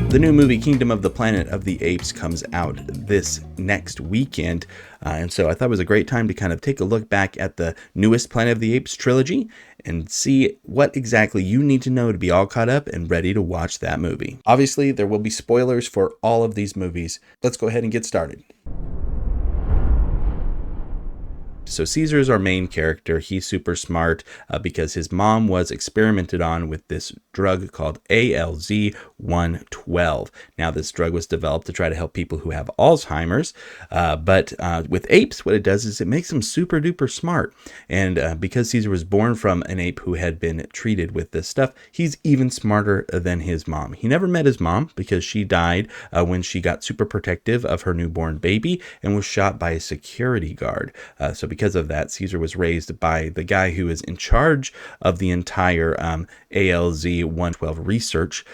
The new movie Kingdom of the Planet of the Apes comes out this next weekend, and so I thought it was a great time to kind of take a look back at the newest Planet of the Apes trilogy and see what exactly you need to know to be all caught up and ready to watch that movie. Obviously, there will be spoilers for all of these movies. Let's go ahead and get started. So Caesar is our main character. He's super smart because his mom was experimented on with this drug called ALZ-112. Now, this drug was developed to try to help people who have Alzheimer's, but with apes, what it does is it makes them super duper smart. And because Caesar was born from an ape who had been treated with this stuff, he's even smarter than his mom. He never met his mom because she died when she got super protective of her newborn baby and was shot by a security guard. So because of that, Caesar was raised by the guy who is in charge of the entire ALZ-112 research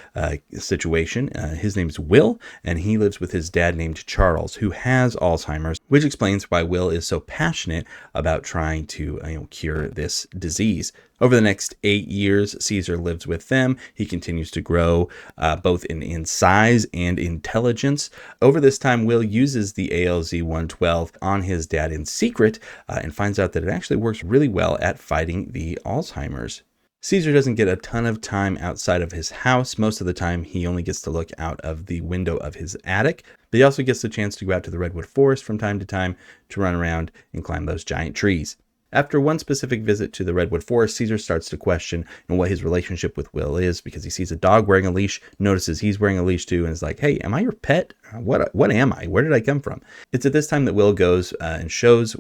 situation. His name's Will, and he lives with his dad named Charles, who has Alzheimer's, which explains why Will is so passionate about trying to cure this disease. Over the next 8 years, Caesar lives with them. He continues to grow both in size and intelligence. Over this time, Will uses the ALZ-112 on his dad in secret and finds out that it actually works really well at fighting the Alzheimer's. Caesar doesn't get a ton of time outside of his house. Most of the time, he only gets to look out of the window of his attic, but he also gets the chance to go out to the redwood forest from time to time to run around and climb those giant trees. After one specific visit to the redwood forest, Caesar starts to question what his relationship with Will is because he sees a dog wearing a leash, notices he's wearing a leash too, and is like, "Hey, am I your pet? What am I? Where did I come from?" It's at this time that Will goes and shows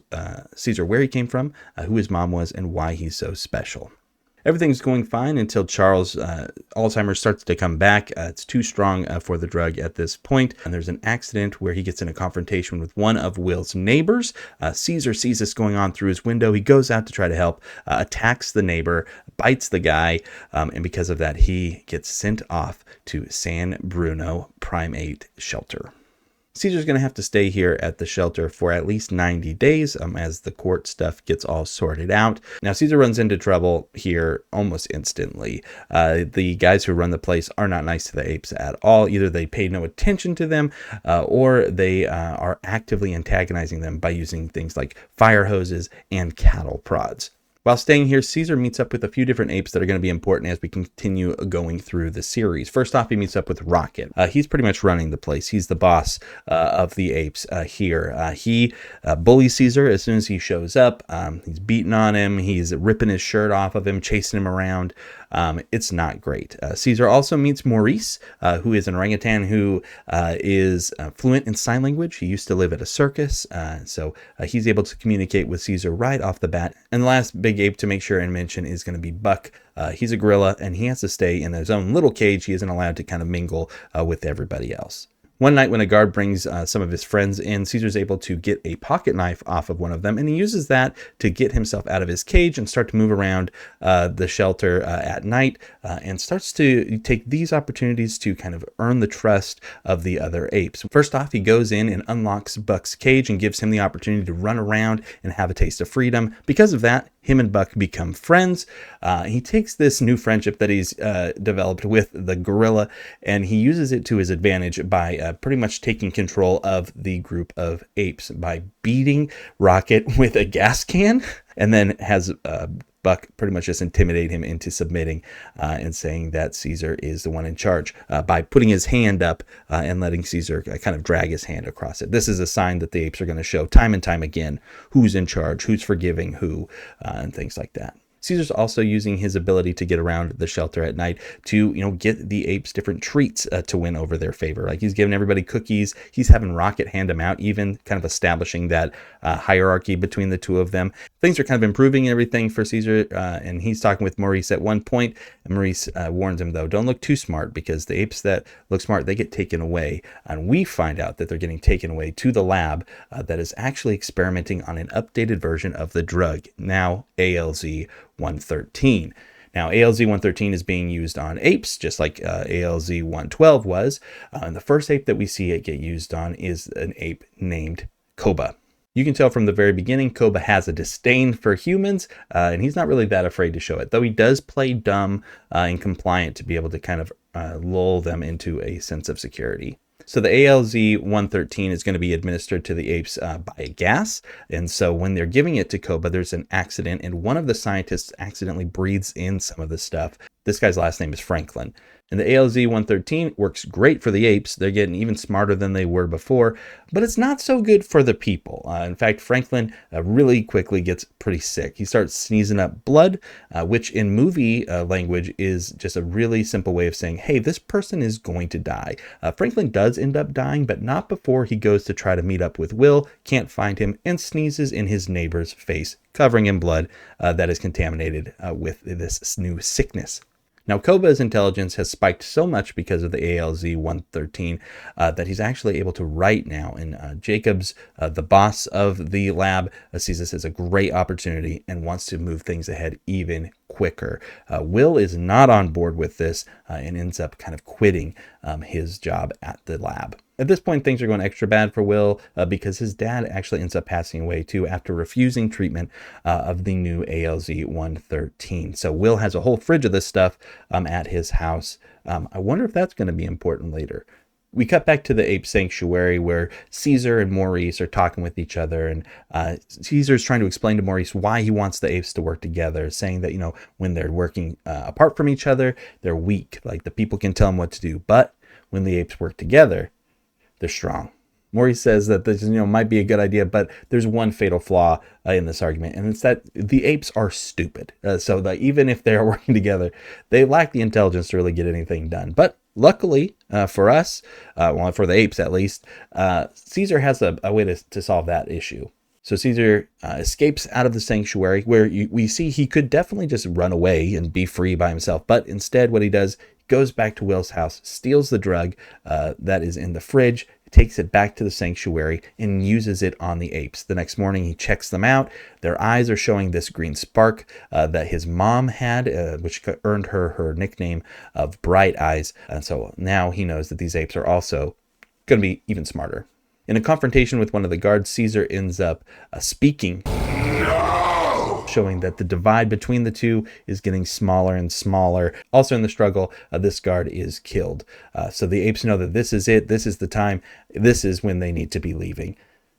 Caesar where he came from, who his mom was, and why he's so special. Everything's going fine until Charles' Alzheimer's starts to come back. It's too strong for the drug at this point, and there's an accident where he gets in a confrontation with one of Will's neighbors. Caesar sees this going on through his window. He goes out to try to help, attacks the neighbor, bites the guy, and because of that, he gets sent off to San Bruno Primate Shelter. Caesar's going to have to stay here at the shelter for at least 90 days as the court stuff gets all sorted out. Now, Caesar runs into trouble here almost instantly. The guys who run the place are not nice to the apes at all. Either they pay no attention to them or they are actively antagonizing them by using things like fire hoses and cattle prods. While staying here, Caesar meets up with a few different apes that are going to be important as we continue going through the series. First off, he meets up with Rocket. He's pretty much running the place. He's the boss of the apes here. He bullies Caesar as soon as he shows up. He's beating on him. He's ripping his shirt off of him, chasing him around. It's not great. Caesar also meets Maurice, who is an orangutan who is fluent in sign language. He used to live at a circus, so he's able to communicate with Caesar right off the bat. And the last big ape to make sure and mention is going to be Buck. He's a gorilla, and he has to stay in his own little cage. He isn't allowed to kind of mingle with everybody else. One night when a guard brings some of his friends in, Caesar's able to get a pocket knife off of one of them, and he uses that to get himself out of his cage and start to move around the shelter at night and starts to take these opportunities to kind of earn the trust of the other apes. First off, he goes in and unlocks Buck's cage and gives him the opportunity to run around and have a taste of freedom. Because of that, him and Buck become friends. He takes this new friendship that he's developed with the gorilla, and he uses it to his advantage by pretty much taking control of the group of apes by beating Rocket with a gas can, and then has Buck pretty much just intimidate him into submitting and saying that Caesar is the one in charge by putting his hand up and letting Caesar kind of drag his hand across it. This is a sign that the apes are going to show time and time again who's in charge, who's forgiving who, and things like that. Caesar's also using his ability to get around the shelter at night to, get the apes different treats to win over their favor. Like he's giving everybody cookies. He's having Rocket hand them out, even kind of establishing that hierarchy between the two of them. Things are kind of improving everything for Caesar, and he's talking with Maurice at one point, and Maurice warns him, though, don't look too smart because the apes that look smart, they get taken away. And we find out that they're getting taken away to the lab that is actually experimenting on an updated version of the drug, now ALZ-113. Now, ALZ-113 is being used on apes, just like ALZ-112 was. And the first ape that we see it get used on is an ape named Koba. You can tell from the very beginning, Koba has a disdain for humans, and he's not really that afraid to show it, though he does play dumb and compliant to be able to kind of lull them into a sense of security. So the ALZ-113 is going to be administered to the apes by gas. And so when they're giving it to Koba, there's an accident, and one of the scientists accidentally breathes in some of the stuff. This guy's last name is Franklin. And the ALZ-113 works great for the apes. They're getting even smarter than they were before, but it's not so good for the people. In fact, Franklin really quickly gets pretty sick. He starts sneezing up blood, which in movie language is just a really simple way of saying, hey, this person is going to die. Franklin does end up dying, but not before he goes to try to meet up with Will, can't find him, and sneezes in his neighbor's face, covering in blood that is contaminated with this new sickness. Now, Koba's intelligence has spiked so much because of the ALZ-113 that he's actually able to write now. And Jacobs, the boss of the lab, sees this as a great opportunity and wants to move things ahead even quicker. Will is not on board with this and ends up kind of quitting his job at the lab. At this point, things are going extra bad for Will because his dad actually ends up passing away too after refusing treatment of the new ALZ-113. So Will has a whole fridge of this stuff at his house. I wonder if that's going to be important later. We cut back to the ape sanctuary where Caesar and Maurice are talking with each other, and Caesar's trying to explain to Maurice why he wants the apes to work together, saying that, you know, when they're working apart from each other, they're weak. Like, the people can tell them what to do, but when the apes work together, they're strong. Maurice says that this, might be a good idea, but there's one fatal flaw in this argument, and it's that the apes are stupid. So that even if they are working together, they lack the intelligence to really get anything done. But luckily for us, well, for the apes at least, Caesar has a way to solve that issue. So Caesar escapes out of the sanctuary, where we see he could definitely just run away and be free by himself. But instead, what he does, goes back to Will's house, steals the drug that is in the fridge, takes it back to the sanctuary, and uses it on the apes. The next morning, he checks them out. Their eyes are showing this green spark that his mom had, which earned her nickname of Bright Eyes. And so now he knows that these apes are also going to be even smarter. In a confrontation with one of the guards, Caesar ends up speaking, showing that the divide between the two is getting smaller and smaller. Also in the struggle, this guard is killed. So the apes know that this is it. This is the time. This is when they need to be leaving.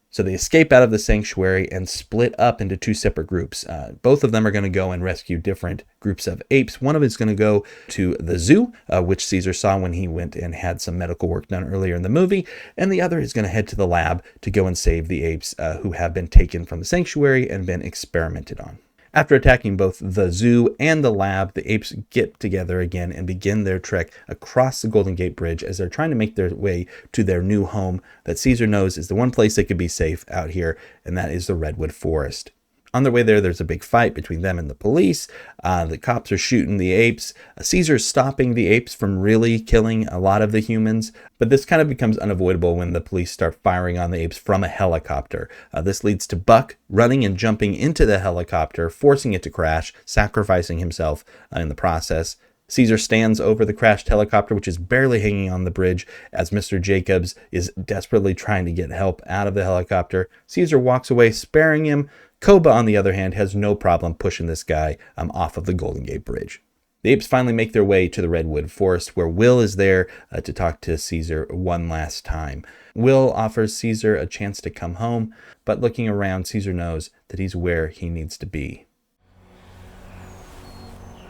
So they escape out of the sanctuary and split up into two separate groups. Both of them are going to go and rescue different groups of apes. One of them is going to go to the zoo, which Caesar saw when he went and had some medical work done earlier in the movie. And the other is going to head to the lab to go and save the apes who have been taken from the sanctuary and been experimented on. After attacking both the zoo and the lab, the apes get together again and begin their trek across the Golden Gate Bridge as they're trying to make their way to their new home that Caesar knows is the one place they could be safe out here, and that is the Redwood Forest. On their way there, there's a big fight between them and the police. The cops are shooting the apes. Caesar's stopping the apes from really killing a lot of the humans. But this kind of becomes unavoidable when the police start firing on the apes from a helicopter. This leads to Buck running and jumping into the helicopter, forcing it to crash, sacrificing himself in the process. Caesar stands over the crashed helicopter, which is barely hanging on the bridge, as Mr. Jacobs is desperately trying to get help out of the helicopter. Caesar walks away, sparing him. Koba, on the other hand, has no problem pushing this guy off of the Golden Gate Bridge. The apes finally make their way to the Redwood Forest, where Will is there to talk to Caesar one last time. Will offers Caesar a chance to come home, but looking around, Caesar knows that he's where he needs to be.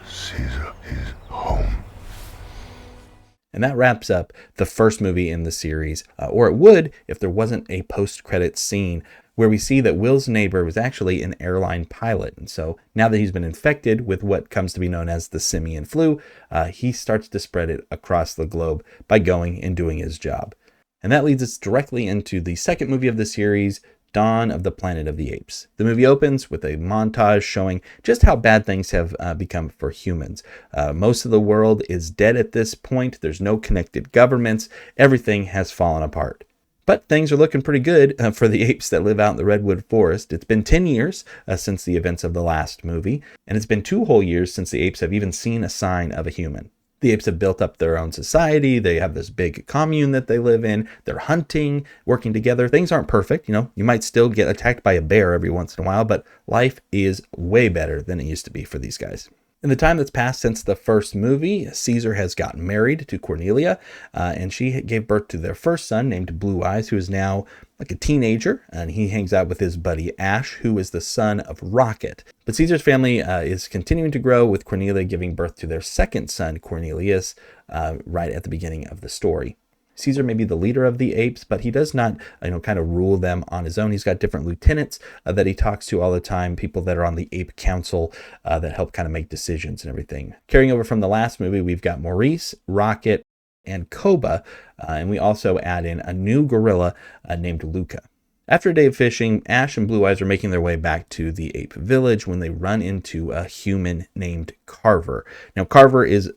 Caesar is home. And that wraps up the first movie in the series, or it would if there wasn't a post-credits scene where we see that Will's neighbor was actually an airline pilot. And so now that he's been infected with what comes to be known as the simian flu, he starts to spread it across the globe by going and doing his job. And that leads us directly into the second movie of the series, Dawn of the Planet of the Apes. The movie opens with a montage showing just how bad things have become for humans. Most of the world is dead at this point. There's no connected governments. Everything has fallen apart. But things are looking pretty good for the apes that live out in the Redwood Forest. It's been 10 years since the events of the last movie, and it's been 2 whole years since the apes have even seen a sign of a human. The apes have built up their own society. They have this big commune that they live in. They're hunting, working together. Things aren't perfect. You might still get attacked by a bear every once in a while, but life is way better than it used to be for these guys. In the time that's passed since the first movie, Caesar has gotten married to Cornelia, and she gave birth to their first son named Blue Eyes, who is now like a teenager, and he hangs out with his buddy Ash, who is the son of Rocket. But Caesar's family is continuing to grow, with Cornelia giving birth to their second son, Cornelius, right at the beginning of the story. Caesar may be the leader of the apes, but he does not, kind of rule them on his own. He's got different lieutenants that he talks to all the time, people that are on the ape council that help kind of make decisions and everything. Carrying over from the last movie, we've got Maurice, Rocket, and Koba, and we also add in a new gorilla named Luca. After a day of fishing, Ash and Blue Eyes are making their way back to the ape village when they run into a human named Carver. Now, Carver is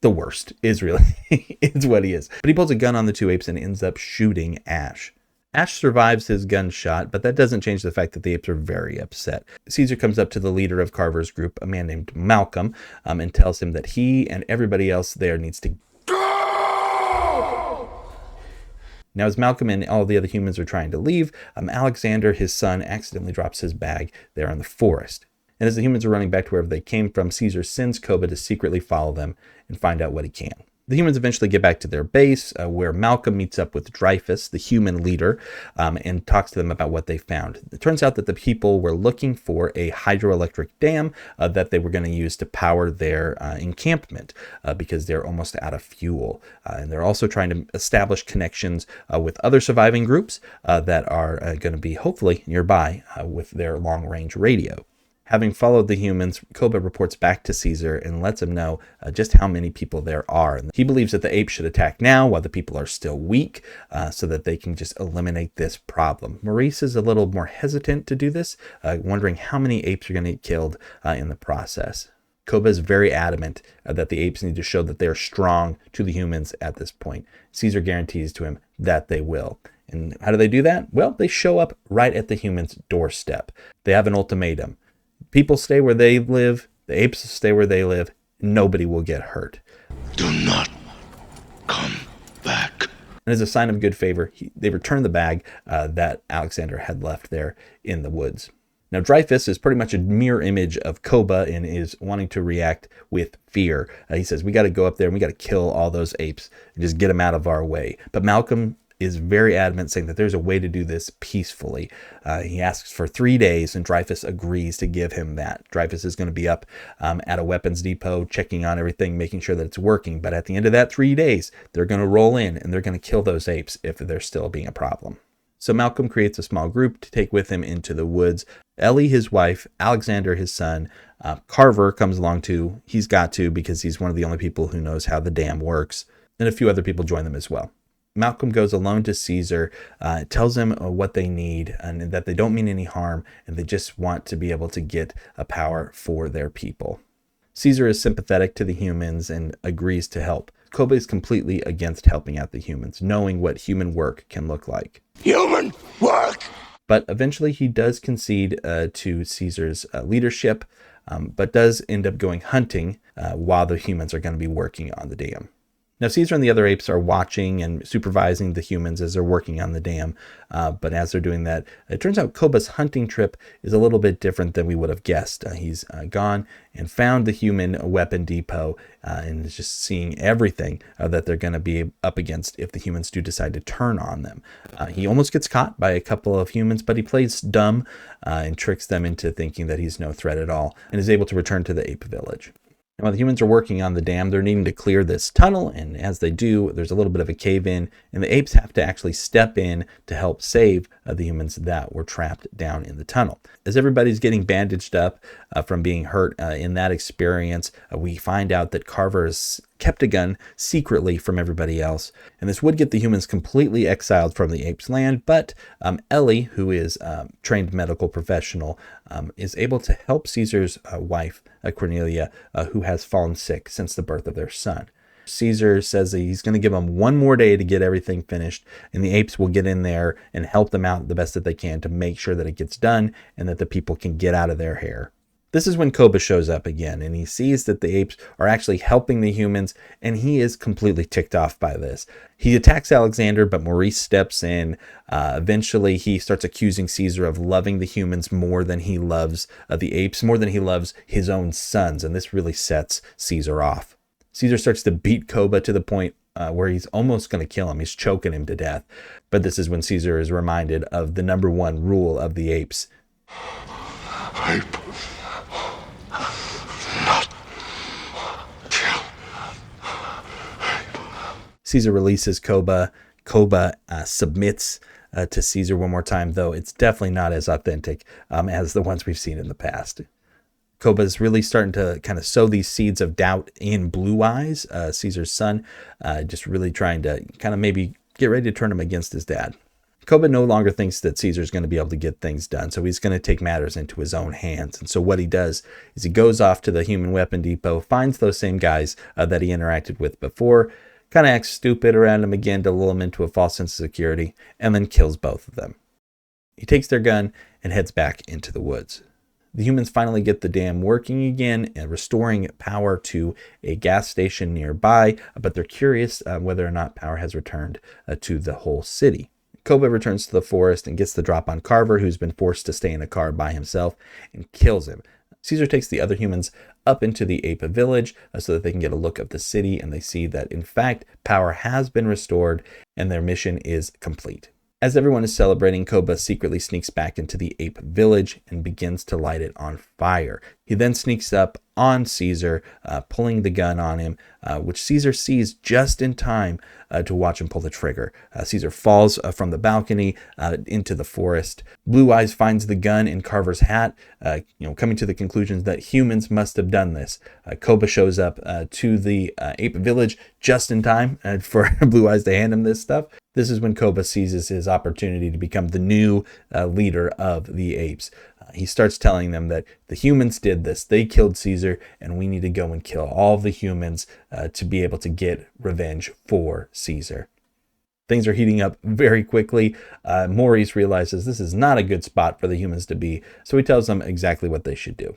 the worst, is what he is. But he pulls a gun on the two apes and ends up shooting Ash. Ash survives his gunshot, but that doesn't change the fact that the apes are very upset. Caesar comes up to the leader of Carver's group, a man named Malcolm, and tells him that he and everybody else there needs to go. Now, as Malcolm and all the other humans are trying to leave, Alexander, his son, accidentally drops his bag there in the forest. And as the humans are running back to wherever they came from, Caesar sends Koba to secretly follow them and find out what he can. The humans eventually get back to their base, where Malcolm meets up with Dreyfus, the human leader, and talks to them about what they found. It turns out that the people were looking for a hydroelectric dam that they were going to use to power their encampment because they're almost out of fuel. And they're also trying to establish connections with other surviving groups that are going to be hopefully nearby with their long-range radio. Having followed the humans, Koba reports back to Caesar and lets him know just how many people there are. And he believes that the apes should attack now while the people are still weak so that they can just eliminate this problem. Maurice is a little more hesitant to do this, wondering how many apes are going to get killed in the process. Koba is very adamant that the apes need to show that they are strong to the humans at this point. Caesar guarantees to him that they will. And how do they do that? Well, they show up right at the humans' doorstep. They have an ultimatum. People stay where they live, the apes stay where they live, nobody will get hurt. Do not come back. And as a sign of good favor, they return the bag that Alexander had left there in the woods. Now, Dreyfus is pretty much a mirror image of Koba and is wanting to react with fear. He says, we got to go up there and we got to kill all those apes and just get them out of our way. But Malcolm is very adamant, saying that there's a way to do this peacefully. He asks for 3 days, and Dreyfus agrees to give him that. Dreyfus is going to be up at a weapons depot, checking on everything, making sure that it's working. But at the end of that 3 days, they're going to roll in, and they're going to kill those apes if they're still being a problem. So Malcolm creates a small group to take with him into the woods. Ellie, his wife, Alexander, his son, Carver comes along too. He's got to, because he's one of the only people who knows how the dam works. And a few other people join them as well. Malcolm goes alone to Caesar, tells him what they need and that they don't mean any harm and they just want to be able to get a power for their people. Caesar is sympathetic to the humans and agrees to help. Koba is completely against helping out the humans, knowing what human work can look like. Human work! But eventually he does concede to Caesar's leadership, but does end up going hunting while the humans are going to be working on the dam. Now, Caesar and the other apes are watching and supervising the humans as they're working on the dam. But as they're doing that, it turns out Koba's hunting trip is a little bit different than we would have guessed. He's gone and found the human weapon depot and is just seeing everything that they're going to be up against if the humans do decide to turn on them. He almost gets caught by a couple of humans, but he plays dumb and tricks them into thinking that he's no threat at all and is able to return to the ape village. And while the humans are working on the dam, they're needing to clear this tunnel, and as they do, there's a little bit of a cave-in, and the apes have to actually step in to help save the humans that were trapped down in the tunnel. As everybody's getting bandaged up from being hurt in that experience, we find out that Carver has kept a gun secretly from everybody else, and this would get the humans completely exiled from the apes' land, but Ellie, who is a trained medical professional, is able to help Caesar's wife, Cornelia, who has fallen sick since the birth of their son. Caesar says that he's going to give them 1 more day to get everything finished, and the apes will get in there and help them out the best that they can to make sure that it gets done and that the people can get out of their hair. This is when Koba shows up again, and he sees that the apes are actually helping the humans, and he is completely ticked off by this. He attacks Alexander, but Maurice steps in. Eventually, he starts accusing Caesar of loving the humans more than he loves the apes, more than he loves his own sons, and this really sets Caesar off. Caesar starts to beat Koba to the point where he's almost going to kill him. He's choking him to death. But this is when Caesar is reminded of the number one rule of the apes. Ape. Not kill. Caesar releases Koba. Koba submits to Caesar one more time, though it's definitely not as authentic as the ones we've seen in the past. Koba's really starting to kind of sow these seeds of doubt in Blue Eyes, Caesar's son, just really trying to kind of maybe get ready to turn him against his dad. Koba no longer thinks that Caesar's going to be able to get things done, so he's going to take matters into his own hands. And so what he does is he goes off to the human weapon depot, finds those same guys that he interacted with before, kind of acts stupid around them again to lull them into a false sense of security, and then kills both of them. He takes their gun and heads back into the woods. The humans finally get the dam working again and restoring power to a gas station nearby, but they're curious whether or not power has returned to the whole city. Koba returns to the forest and gets the drop on Carver, who's been forced to stay in a car by himself, and kills him. Caesar takes the other humans up into the ape village so that they can get a look of the city, and they see that, in fact, power has been restored and their mission is complete. As everyone is celebrating, Koba secretly sneaks back into the ape village and begins to light it on fire. He then sneaks up on Caesar, pulling the gun on him, which Caesar sees just in time to watch him pull the trigger. Caesar falls from the balcony into the forest. Blue Eyes finds the gun in Carver's hat, coming to the conclusion that humans must have done this. Koba shows up to the ape village just in time for Blue Eyes to hand him this stuff. This is when Koba seizes his opportunity to become the new leader of the apes. He starts telling them that the humans did this. They killed Caesar, and we need to go and kill all the humans to be able to get revenge for Caesar. Things are heating up very quickly. Maurice realizes this is not a good spot for the humans to be, so he tells them exactly what they should do.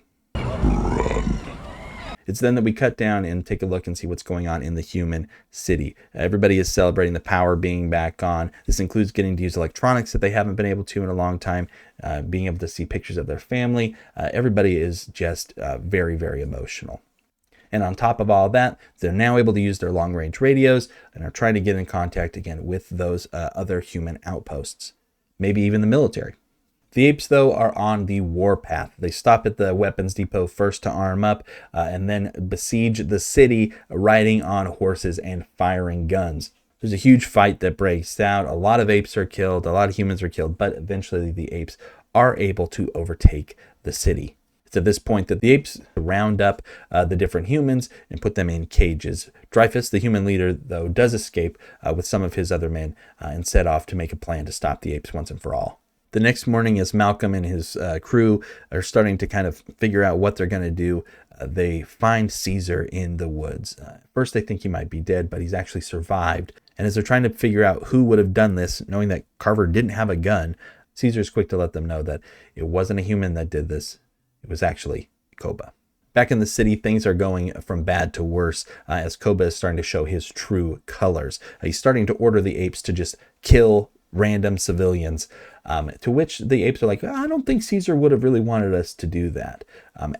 It's then that we cut down and take a look and see what's going on in the human city. Everybody is celebrating the power being back on. This includes getting to use electronics that they haven't been able to in a long time, being able to see pictures of their family. Everybody is just very, very emotional. And on top of all that, they're now able to use their long-range radios and are trying to get in contact again with those other human outposts, maybe even the military. The apes, though, are on the warpath. They stop at the weapons depot first to arm up and then besiege the city, riding on horses and firing guns. There's a huge fight that breaks out. A lot of apes are killed. A lot of humans are killed, but eventually the apes are able to overtake the city. It's at this point that the apes round up the different humans and put them in cages. Dreyfus, the human leader, though, does escape with some of his other men and set off to make a plan to stop the apes once and for all. The next morning, as Malcolm and his crew are starting to kind of figure out what they're going to do, they find Caesar in the woods. First, they think he might be dead, but he's actually survived. And as they're trying to figure out who would have done this, knowing that Carver didn't have a gun, Caesar's quick to let them know that it wasn't a human that did this. It was actually Koba. Back in the city, things are going from bad to worse as Koba is starting to show his true colors. He's starting to order the apes to just kill random civilians, to which the apes are like, I don't think Caesar would have really wanted us to do that.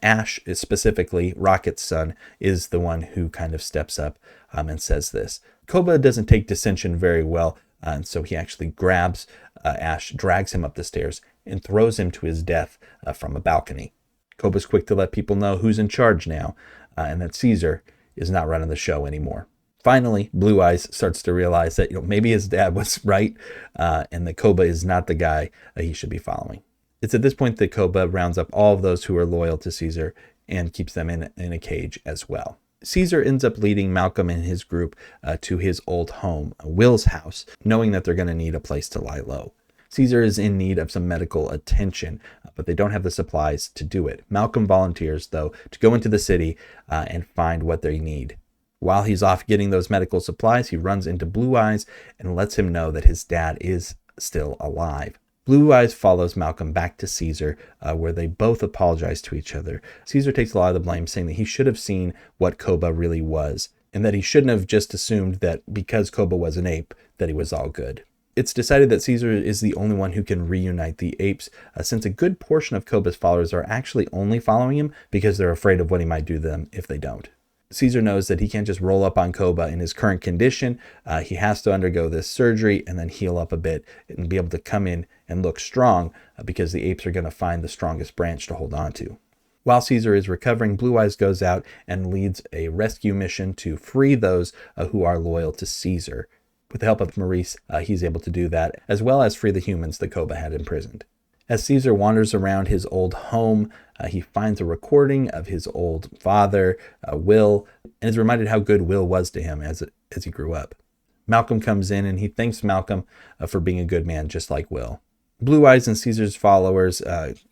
Ash, is specifically Rocket's son, is the one who kind of steps up and says this. Koba doesn't take dissension very well, and so he actually grabs Ash, drags him up the stairs, and throws him to his death from a balcony. Koba's quick to let people know who's in charge now, and that Caesar is not running the show anymore. Finally, Blue Eyes starts to realize that maybe his dad was right, and that Koba is not the guy he should be following. It's at this point that Koba rounds up all of those who are loyal to Caesar and keeps them in a cage as well. Caesar ends up leading Malcolm and his group to his old home, Will's house, knowing that they're going to need a place to lie low. Caesar is in need of some medical attention, but they don't have the supplies to do it. Malcolm volunteers, though, to go into the city and find what they need. While he's off getting those medical supplies, he runs into Blue Eyes and lets him know that his dad is still alive. Blue Eyes follows Malcolm back to Caesar, where they both apologize to each other. Caesar takes a lot of the blame, saying that he should have seen what Koba really was, and that he shouldn't have just assumed that because Koba was an ape, that he was all good. It's decided that Caesar is the only one who can reunite the apes, since a good portion of Koba's followers are actually only following him because they're afraid of what he might do to them if they don't. Caesar knows that he can't just roll up on Koba in his current condition. He has to undergo this surgery and then heal up a bit and be able to come in and look strong, because the apes are going to find the strongest branch to hold on to. While Caesar is recovering, Blue Eyes goes out and leads a rescue mission to free those who are loyal to Caesar. With the help of Maurice, he's able to do that, as well as free the humans that Koba had imprisoned. As Caesar wanders around his old home, he finds a recording of his old father, Will, and is reminded how good Will was to him as he grew up. Malcolm comes in and he thanks Malcolm for being a good man just like Will. Blue Eyes and Caesar's followers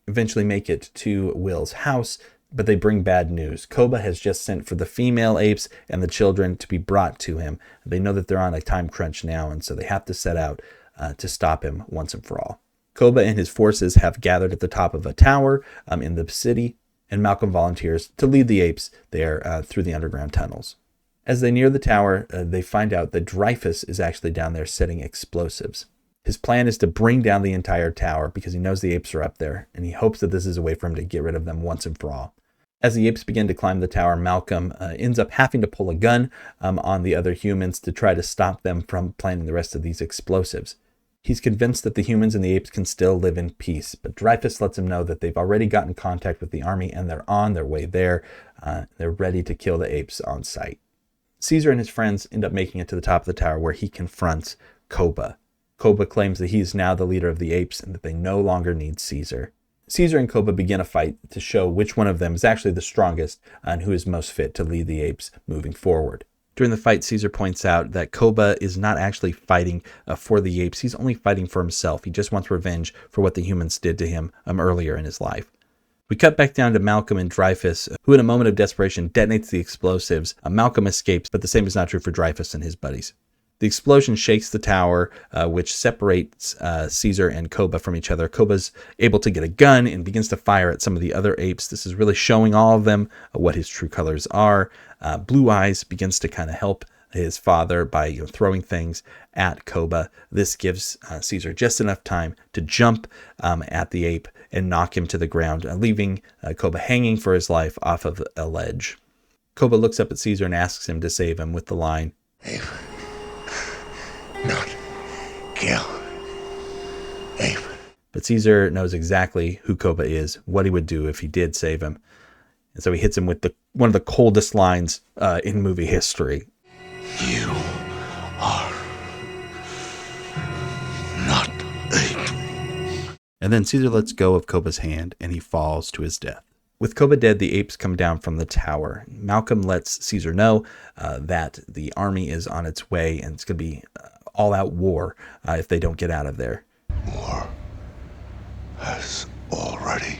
eventually make it to Will's house, but they bring bad news. Koba has just sent for the female apes and the children to be brought to him. They know that they're on a time crunch now, and so they have to set out to stop him once and for all. Koba and his forces have gathered at the top of a tower in the city, and Malcolm volunteers to lead the apes there through the underground tunnels. As they near the tower, they find out that Dreyfus is actually down there setting explosives. His plan is to bring down the entire tower because he knows the apes are up there, and he hopes that this is a way for him to get rid of them once and for all. As the apes begin to climb the tower, Malcolm ends up having to pull a gun on the other humans to try to stop them from planting the rest of these explosives. He's convinced that the humans and the apes can still live in peace, but Dreyfus lets him know that they've already gotten contact with the army and they're on their way there. They're ready to kill the apes on sight. Caesar and his friends end up making it to the top of the tower, where he confronts Koba. Koba claims that he's now the leader of the apes and that they no longer need Caesar. Caesar and Koba begin a fight to show which one of them is actually the strongest and who is most fit to lead the apes moving forward. During the fight, Caesar points out that Koba is not actually fighting for the apes. He's only fighting for himself. He just wants revenge for what the humans did to him earlier in his life. We cut back down to Malcolm and Dreyfus, who in a moment of desperation detonates the explosives. Malcolm escapes, but the same is not true for Dreyfus and his buddies. The explosion shakes the tower, which separates Caesar and Koba from each other. Koba's able to get a gun and begins to fire at some of the other apes. This is really showing all of them what his true colors are. Blue Eyes begins to kind of help his father by throwing things at Koba. This gives Caesar just enough time to jump at the ape and knock him to the ground, leaving Koba hanging for his life off of a ledge. Koba looks up at Caesar and asks him to save him with the line, Ape. Not kill. Ape. But Caesar knows exactly who Koba is, what he would do if he did save him. And so he hits him with one of the coldest lines in movie history. You are not ape. And then Caesar lets go of Koba's hand and he falls to his death. With Koba dead, the apes come down from the tower. Malcolm lets Caesar know that the army is on its way and it's going to be all-out war if they don't get out of there. War has already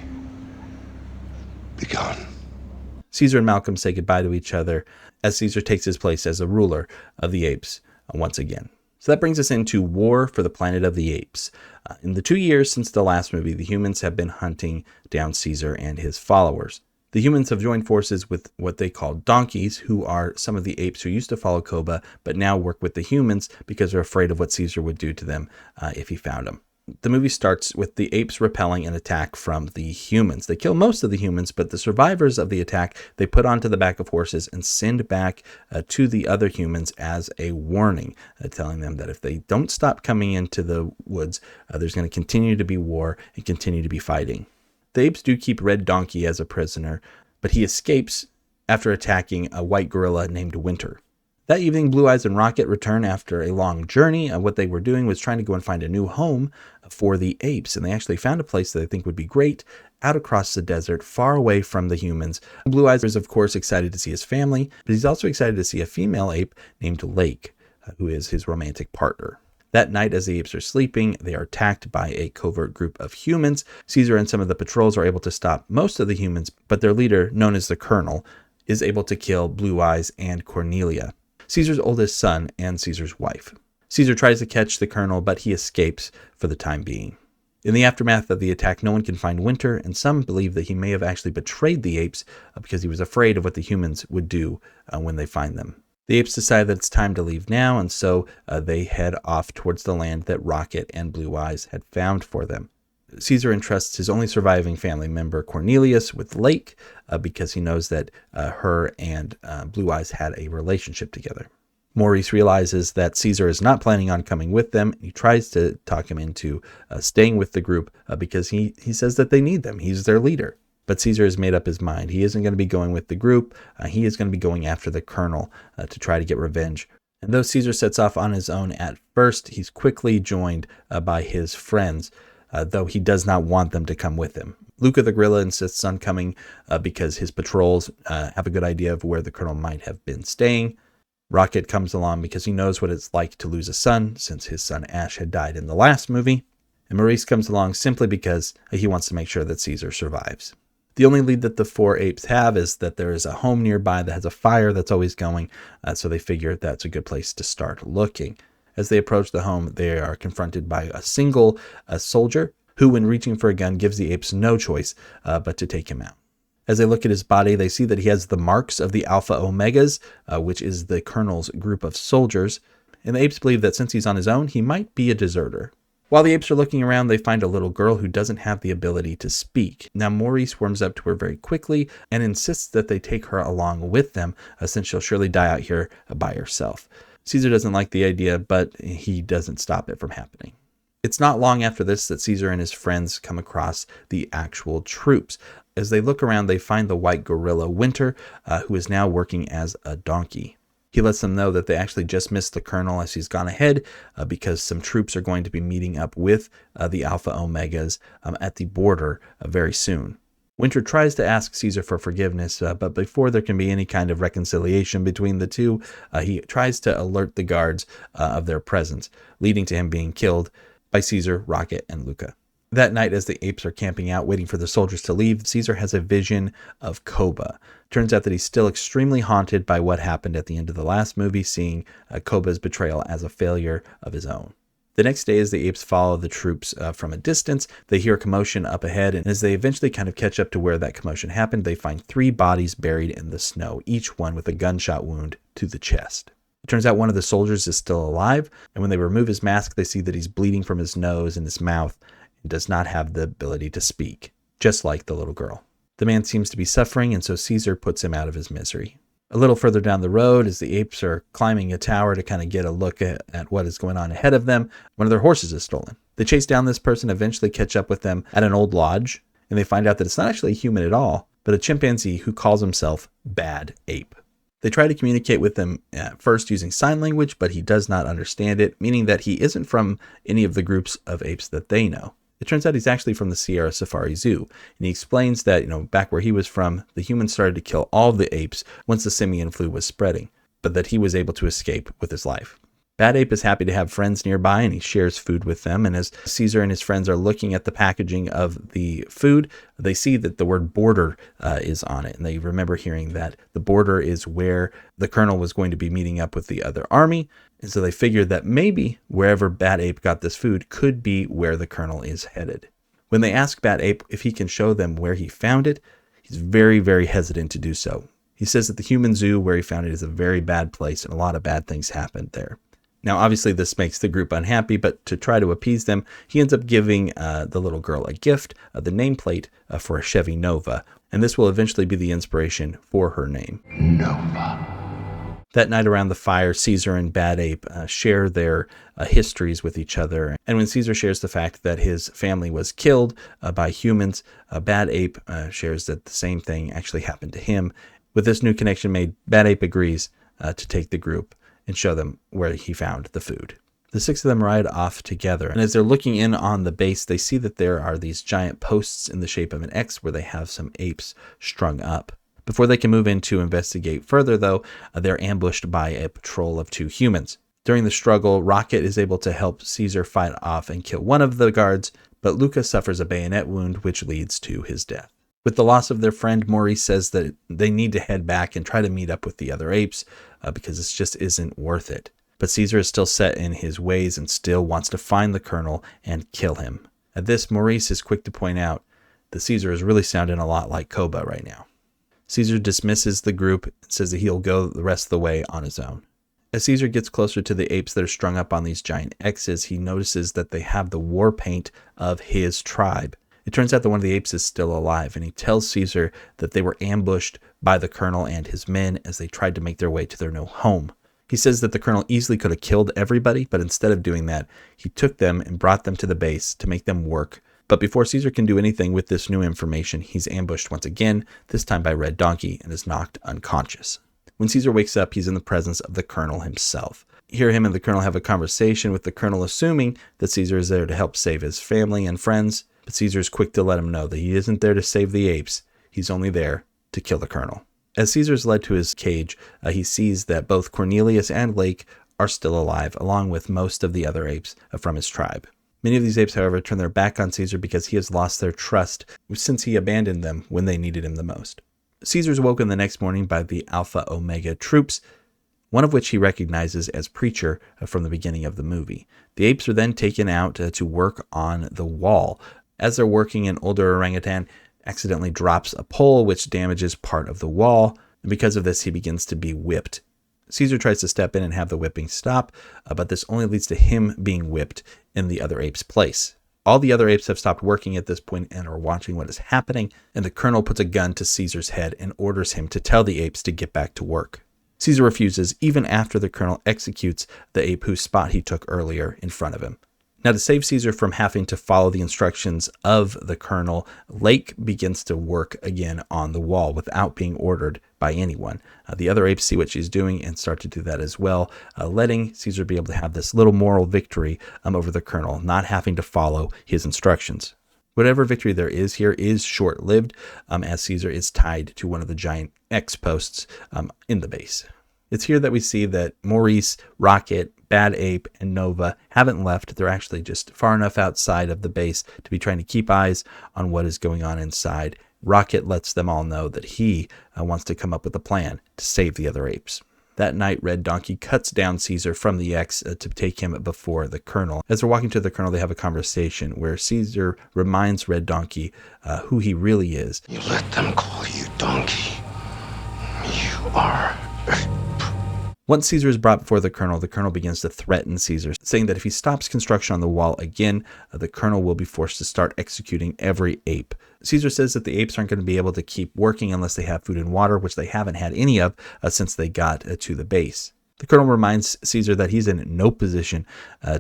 begun. Caesar and Malcolm say goodbye to each other as Caesar takes his place as a ruler of the apes once again. So that brings us into War for the Planet of the Apes. In the 2 years since the last movie, the humans have been hunting down Caesar and his followers. The humans have joined forces with what they call donkeys, who are some of the apes who used to follow Koba, but now work with the humans because they're afraid of what Caesar would do to them if he found them. The movie starts with the apes repelling an attack from the humans. They kill most of the humans, but the survivors of the attack, they put onto the back of horses and send back to the other humans as a warning, telling them that if they don't stop coming into the woods, there's going to continue to be war and continue to be fighting. The apes do keep Red Donkey as a prisoner, but he escapes after attacking a white gorilla named Winter. That evening, Blue Eyes and Rocket return after a long journey. What they were doing was trying to go and find a new home for the apes, and they actually found a place that they think would be great out across the desert, far away from the humans. Blue Eyes is, of course, excited to see his family, but he's also excited to see a female ape named Lake, who is his romantic partner. That night, as the apes are sleeping, they are attacked by a covert group of humans. Caesar and some of the patrols are able to stop most of the humans, but their leader, known as the Colonel, is able to kill Blue Eyes and Cornelia, Caesar's oldest son and Caesar's wife. Caesar tries to catch the Colonel, but he escapes for the time being. In the aftermath of the attack, no one can find Winter, and some believe that he may have actually betrayed the apes because he was afraid of what the humans would do when they find them. The apes decide that it's time to leave now, and so they head off towards the land that Rocket and Blue Eyes had found for them. Caesar entrusts his only surviving family member, Cornelius, with Lake because he knows that her and Blue Eyes had a relationship together. Maurice realizes that Caesar is not planning on coming with them. He tries to talk him into staying with the group because he says that they need them. He's their leader. But Caesar has made up his mind. He isn't going to be going with the group. He is going to be going after the colonel to try to get revenge. And though Caesar sets off on his own at first, he's quickly joined by his friends, though he does not want them to come with him. Luca the gorilla insists on coming because his patrols have a good idea of where the colonel might have been staying. Rocket comes along because he knows what it's like to lose a son, since his son Ash had died in the last movie. And Maurice comes along simply because he wants to make sure that Caesar survives. The only lead that the four apes have is that there is a home nearby that has a fire that's always going, so they figure that's a good place to start looking. As they approach the home, they are confronted by a single soldier who, when reaching for a gun, gives the apes no choice but to take him out. As they look at his body, they see that he has the marks of the Alpha Omegas, which is the colonel's group of soldiers, and the apes believe that since he's on his own, he might be a deserter. While the apes are looking around, they find a little girl who doesn't have the ability to speak. Now, Maurice warms up to her very quickly and insists that they take her along with them, since she'll surely die out here by herself. Caesar doesn't like the idea, but he doesn't stop it from happening. It's not long after this that Caesar and his friends come across the actual troops. As they look around, they find the white gorilla Winter, who is now working as a donkey. He lets them know that they actually just missed the colonel as he's gone ahead because some troops are going to be meeting up with the Alpha Omegas at the border very soon. Winter tries to ask Caesar for forgiveness, but before there can be any kind of reconciliation between the two, he tries to alert the guards of their presence, leading to him being killed by Caesar, Rocket, and Luca. That night, as the apes are camping out waiting for the soldiers to leave, Caesar has a vision of Koba. Turns out that he's still extremely haunted by what happened at the end of the last movie, seeing Koba's betrayal as a failure of his own. The next day, as the apes follow the troops from a distance, they hear a commotion up ahead, and as they eventually kind of catch up to where that commotion happened, they find 3 bodies buried in the snow, each one with a gunshot wound to the chest. It turns out one of the soldiers is still alive, and when they remove his mask, they see that he's bleeding from his nose and his mouth, does not have the ability to speak, just like the little girl. The man seems to be suffering, and so Caesar puts him out of his misery. A little further down the road, as the apes are climbing a tower to kind of get a look at what is going on ahead of them, one of their horses is stolen. They chase down this person, eventually catch up with them at an old lodge, and they find out that it's not actually a human at all, but a chimpanzee who calls himself Bad Ape. They try to communicate with him at first using sign language, but he does not understand it, meaning that he isn't from any of the groups of apes that they know. It turns out he's actually from the Sierra Safari Zoo, and he explains that, back where he was from, the humans started to kill all of the apes once the simian flu was spreading, but that he was able to escape with his life. Bad Ape is happy to have friends nearby, and he shares food with them, and as Caesar and his friends are looking at the packaging of the food, they see that the word border is on it, and they remember hearing that the border is where the colonel was going to be meeting up with the other army, and so they figured that maybe wherever Bad Ape got this food could be where the colonel is headed. When they ask Bad Ape if he can show them where he found it, he's very, very hesitant to do so. He says that the human zoo where he found it is a very bad place, and a lot of bad things happened there. Now, obviously, this makes the group unhappy, but to try to appease them, he ends up giving the little girl a gift, the nameplate for a Chevy Nova, and this will eventually be the inspiration for her name. Nova. That night around the fire, Caesar and Bad Ape share their histories with each other, and when Caesar shares the fact that his family was killed by humans, Bad Ape shares that the same thing actually happened to him. With this new connection made, Bad Ape agrees to take the group and show them where he found the food. The 6 of them ride off together, and as they're looking in on the base, they see that there are these giant posts in the shape of an X where they have some apes strung up. Before they can move in to investigate further, though, they're ambushed by a patrol of 2 humans. During the struggle, Rocket is able to help Caesar fight off and kill one of the guards, but Luca suffers a bayonet wound, which leads to his death. With the loss of their friend, Maurice says that they need to head back and try to meet up with the other apes because this just isn't worth it. But Caesar is still set in his ways and still wants to find the colonel and kill him. At this, Maurice is quick to point out that Caesar is really sounding a lot like Koba right now. Caesar dismisses the group and says that he'll go the rest of the way on his own. As Caesar gets closer to the apes that are strung up on these giant X's, he notices that they have the war paint of his tribe. It turns out that one of the apes is still alive, and he tells Caesar that they were ambushed by the colonel and his men as they tried to make their way to their new home. He says that the colonel easily could have killed everybody, but instead of doing that, he took them and brought them to the base to make them work. But before Caesar can do anything with this new information, he's ambushed once again, this time by Red Donkey, and is knocked unconscious. When Caesar wakes up, he's in the presence of the colonel himself. Here him and the colonel have a conversation, with the colonel assuming that Caesar is there to help save his family and friends, but Caesar is quick to let him know that he isn't there to save the apes, he's only there to kill the colonel. As Caesar is led to his cage, he sees that both Cornelius and Lake are still alive, along with most of the other apes from his tribe. Many of these apes, however, turn their back on Caesar because he has lost their trust since he abandoned them when they needed him the most. Caesar is woken the next morning by the Alpha Omega troops, one of which he recognizes as Preacher from the beginning of the movie. The apes are then taken out to work on the wall. As they're working, an older orangutan accidentally drops a pole, which damages part of the wall, and because of this, he begins to be whipped. Caesar tries to step in and have the whipping stop, but this only leads to him being whipped in the other ape's place. All the other apes have stopped working at this point and are watching what is happening, and the colonel puts a gun to Caesar's head and orders him to tell the apes to get back to work. Caesar refuses, even after the colonel executes the ape whose spot he took earlier in front of him. Now, to save Caesar from having to follow the instructions of the colonel, Lake begins to work again on the wall without being ordered by anyone. The other apes see what she's doing and start to do that as well, letting Caesar be able to have this little moral victory over the colonel, not having to follow his instructions. Whatever victory there is here is short-lived, as Caesar is tied to one of the giant X posts in the base. It's here that we see that Maurice, Rocket, Bad Ape, and Nova haven't left. They're actually just far enough outside of the base to be trying to keep eyes on what is going on inside. Rocket lets them all know that he wants to come up with a plan to save the other apes. That night, Red Donkey cuts down Caesar from the X to take him before the colonel. As they're walking to the colonel, they have a conversation where Caesar reminds Red Donkey who he really is. You let them call you Donkey. You are... Once Caesar is brought before the colonel begins to threaten Caesar, saying that if he stops construction on the wall again, the colonel will be forced to start executing every ape. Caesar says that the apes aren't going to be able to keep working unless they have food and water, which they haven't had any of since they got to the base. The colonel reminds Caesar that he's in no position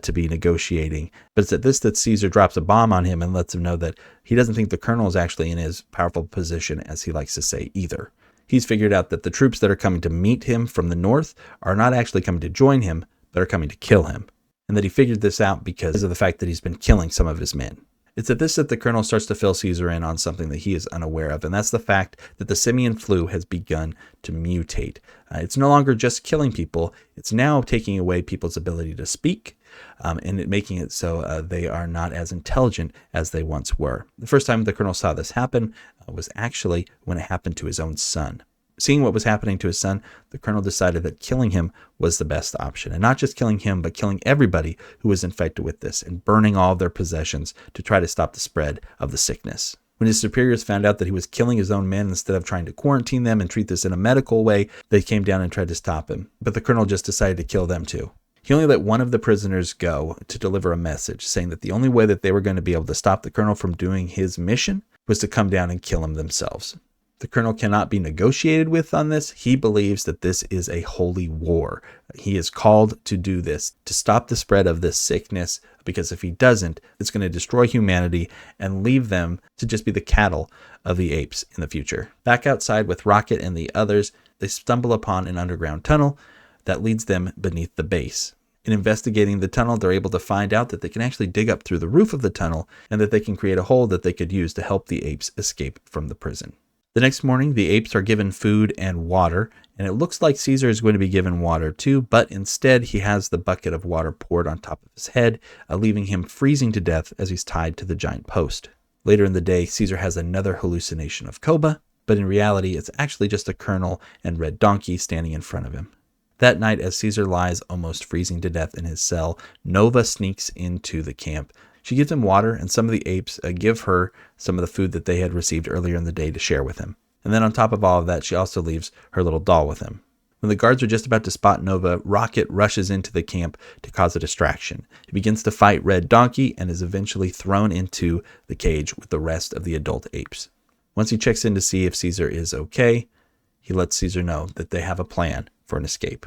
to be negotiating, but it's at this that Caesar drops a bomb on him and lets him know that he doesn't think the colonel is actually in as powerful position as he likes to say either. He's figured out that the troops that are coming to meet him from the north are not actually coming to join him, but are coming to kill him. And that he figured this out because of the fact that he's been killing some of his men. It's at this that the colonel starts to fill Caesar in on something that he is unaware of, and that's the fact that the simian flu has begun to mutate. It's no longer just killing people, it's now taking away people's ability to speak, and making it so they are not as intelligent as they once were. The first time the colonel saw this happen was actually when it happened to his own son. Seeing what was happening to his son, the colonel decided that killing him was the best option. And not just killing him, but killing everybody who was infected with this and burning all of their possessions to try to stop the spread of the sickness. When his superiors found out that he was killing his own men instead of trying to quarantine them and treat this in a medical way, they came down and tried to stop him. But the colonel just decided to kill them too. He only let one of the prisoners go to deliver a message, saying that the only way that they were going to be able to stop the colonel from doing his mission was to come down and kill him themselves. The colonel cannot be negotiated with on this. He believes that this is a holy war. He is called to do this, to stop the spread of this sickness, because if he doesn't, it's going to destroy humanity and leave them to just be the cattle of the apes in the future. Back outside with Rocket and the others, they stumble upon an underground tunnel that leads them beneath the base. In investigating the tunnel, they're able to find out that they can actually dig up through the roof of the tunnel and that they can create a hole that they could use to help the apes escape from the prison. The next morning, the apes are given food and water, and it looks like Caesar is going to be given water too, but instead he has the bucket of water poured on top of his head, leaving him freezing to death as he's tied to the giant post. Later in the day, Caesar has another hallucination of Koba, but in reality, it's actually just a colonel and Red Donkey standing in front of him. That night, as Caesar lies almost freezing to death in his cell, Nova sneaks into the camp. She gives him water, and some of the apes give her some of the food that they had received earlier in the day to share with him. And then on top of all of that, she also leaves her little doll with him. When the guards are just about to spot Nova, Rocket rushes into the camp to cause a distraction. He begins to fight Red Donkey and is eventually thrown into the cage with the rest of the adult apes. Once he checks in to see if Caesar is okay, he lets Caesar know that they have a plan for an escape.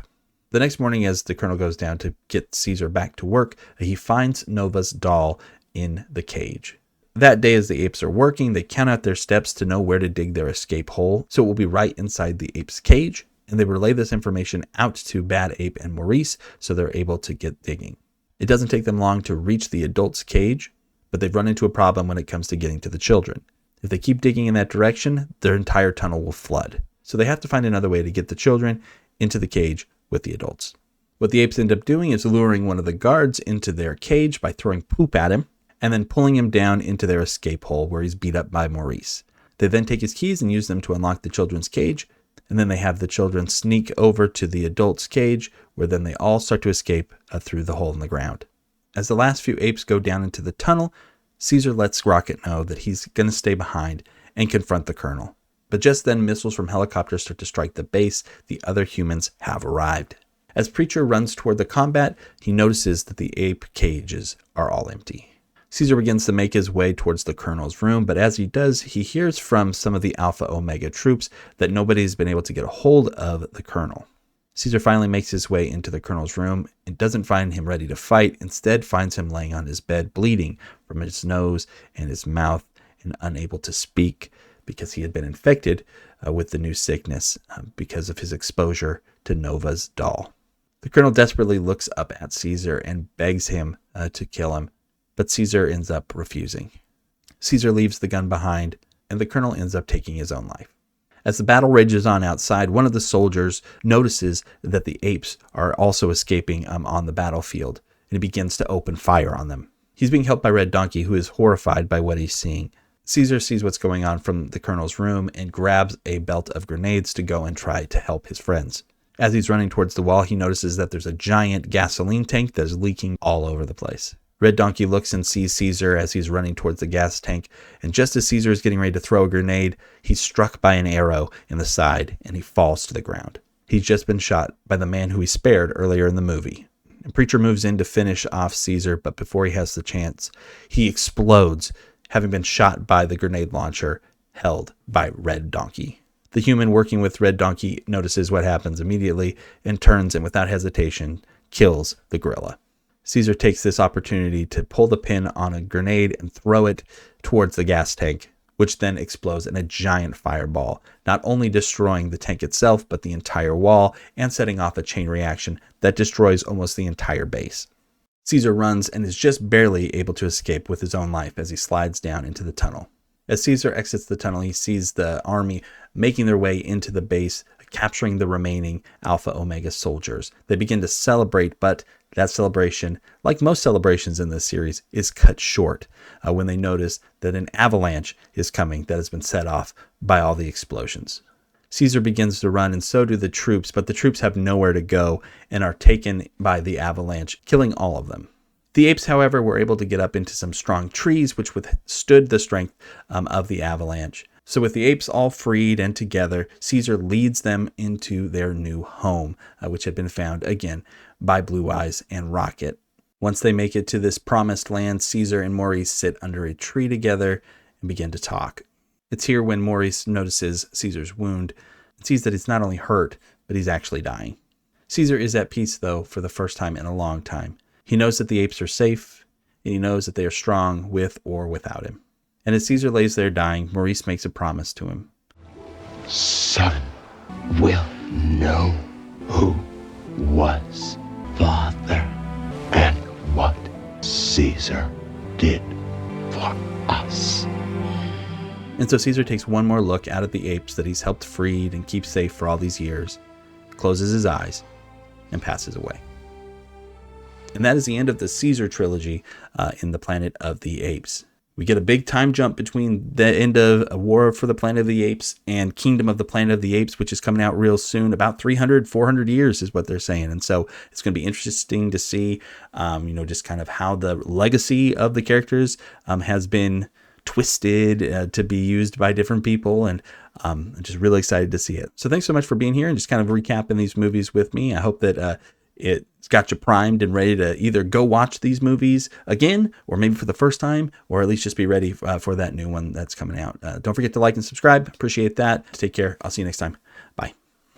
The next morning, as the colonel goes down to get Caesar back to work, he finds Nova's doll in the cage. That day, as the apes are working, they count out their steps to know where to dig their escape hole, so it will be right inside the ape's cage, and they relay this information out to Bad Ape and Maurice so they're able to get digging. It doesn't take them long to reach the adult's cage, but they've run into a problem when it comes to getting to the children. If they keep digging in that direction, their entire tunnel will flood. So they have to find another way to get the children into the cage with the adults. What the apes end up doing is luring one of the guards into their cage by throwing poop at him, and then pulling him down into their escape hole where he's beat up by Maurice. They then take his keys and use them to unlock the children's cage, and then they have the children sneak over to the adult's cage, where then they all start to escape through the hole in the ground. As the last few apes go down into the tunnel, Caesar lets Rocket know that he's going to stay behind and confront the colonel. But just then, missiles from helicopters start to strike the base. The other humans have arrived. As Preacher runs toward the combat, he notices that the ape cages are all empty. Caesar begins to make his way towards the colonel's room, but as he does, he hears from some of the Alpha Omega troops that nobody's been able to get a hold of the colonel. Caesar finally makes his way into the colonel's room and doesn't find him ready to fight, instead finds him laying on his bed bleeding from his nose and his mouth and unable to speak because he had been infected with the new sickness because of his exposure to Nova's doll. The colonel desperately looks up at Caesar and begs him to kill him, but Caesar ends up refusing. Caesar leaves the gun behind, and the colonel ends up taking his own life. As the battle rages on outside, one of the soldiers notices that the apes are also escaping on the battlefield, and he begins to open fire on them. He's being helped by Red Donkey, who is horrified by what he's seeing. Caesar sees what's going on from the colonel's room and grabs a belt of grenades to go and try to help his friends. As he's running towards the wall, he notices that there's a giant gasoline tank that is leaking all over the place. Red Donkey looks and sees Caesar as he's running towards the gas tank, and just as Caesar is getting ready to throw a grenade, he's struck by an arrow in the side and he falls to the ground. He's just been shot by the man who he spared earlier in the movie. And Preacher moves in to finish off Caesar, but before he has the chance, he explodes, having been shot by the grenade launcher held by Red Donkey. The human working with Red Donkey notices what happens immediately and turns and without hesitation kills the gorilla. Caesar takes this opportunity to pull the pin on a grenade and throw it towards the gas tank, which then explodes in a giant fireball, not only destroying the tank itself, but the entire wall and setting off a chain reaction that destroys almost the entire base. Caesar runs and is just barely able to escape with his own life as he slides down into the tunnel. As Caesar exits the tunnel, he sees the army making their way into the base, capturing the remaining Alpha Omega soldiers. They begin to celebrate, but that celebration, like most celebrations in this series, is cut short when they notice that an avalanche is coming that has been set off by all the explosions. Caesar begins to run, and so do the troops, but the troops have nowhere to go and are taken by the avalanche, killing all of them. The apes, however, were able to get up into some strong trees, which withstood the strength of the avalanche. So with the apes all freed and together, Caesar leads them into their new home, which had been found, again, by Blue Eyes and Rocket. Once they make it to this promised land, Caesar and Maurice sit under a tree together and begin to talk. It's here when Maurice notices Caesar's wound and sees that he's not only hurt, but he's actually dying. Caesar is at peace, though, for the first time in a long time. He knows that the apes are safe, and he knows that they are strong with or without him. And as Caesar lays there dying, Maurice makes a promise to him. Son will know who was father and what Caesar did for us. And so Caesar takes one more look out at the apes that he's helped freed and keep safe for all these years, closes his eyes, and passes away. And that is the end of the Caesar Trilogy in the Planet of the Apes. We get a big time jump between the end of War for the Planet of the Apes and Kingdom of the Planet of the Apes, which is coming out real soon. About 300, 400 years is what they're saying. And so it's going to be interesting to see, just kind of how the legacy of the characters has been twisted to be used by different people. And I'm just really excited to see it. So thanks so much for being here and just kind of recapping these movies with me. I hope that it's got you primed and ready to either go watch these movies again, or maybe for the first time, or at least just be ready for that new one that's coming out. Don't forget to like and subscribe. Appreciate that. Take care. I'll see you next time. Bye.